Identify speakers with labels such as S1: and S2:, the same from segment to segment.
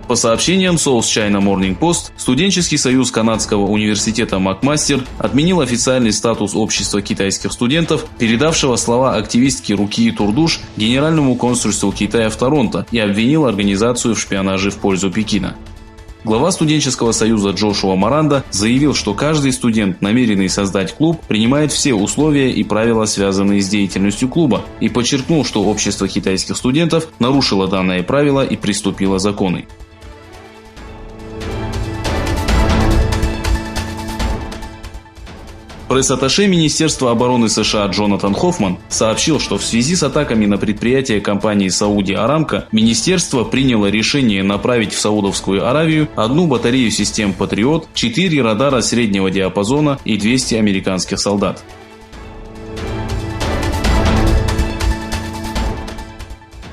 S1: По сообщениям South China Morning Post, студенческий союз канадского университета Макмастер отменил официальный статус общества китайских студентов, передавшего слова активистки Рукии Турдуш генеральному консульству Китая в Торонто, и обвинил организацию в шпионаже в пользу Пекина. Глава студенческого союза Джошуа Маранда заявил, что каждый студент, намеренный создать клуб, принимает все условия и правила, связанные с деятельностью клуба, и подчеркнул, что общество китайских студентов нарушило данные правила и приступило законы. Пресс-атташе Министерства обороны США Джонатан Хоффман сообщил, что в связи с атаками на предприятия компании Saudi Aramco министерство приняло решение направить в Саудовскую Аравию 1 батарею систем Patriot, 4 радара среднего диапазона и 200 американских солдат.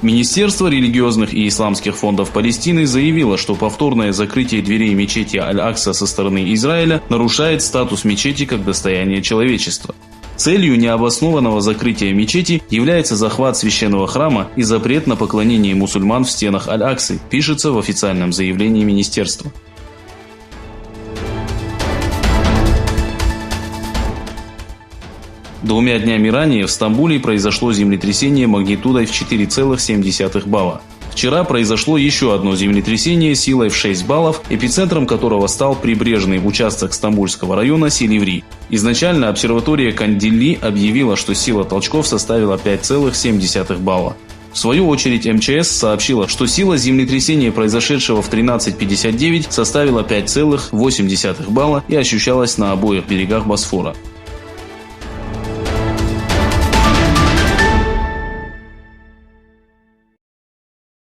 S1: Министерство религиозных и исламских фондов Палестины заявило, что повторное закрытие дверей мечети Аль-Акса со стороны Израиля нарушает статус мечети как достояние человечества. Целью необоснованного закрытия мечети является захват священного храма и запрет на поклонение мусульман в стенах Аль-Аксы, пишется в официальном заявлении министерства. Двумя днями ранее в Стамбуле произошло землетрясение магнитудой в 4,7 балла. Вчера произошло еще одно землетрясение силой в 6 баллов, эпицентром которого стал прибрежный участок Стамбульского района Силиври. Изначально обсерватория Кандилли объявила, что сила толчков составила 5,7 балла. В свою очередь МЧС сообщила, что сила землетрясения, произошедшего в 13:59, составила 5,8 балла и ощущалась на обоих берегах Босфора.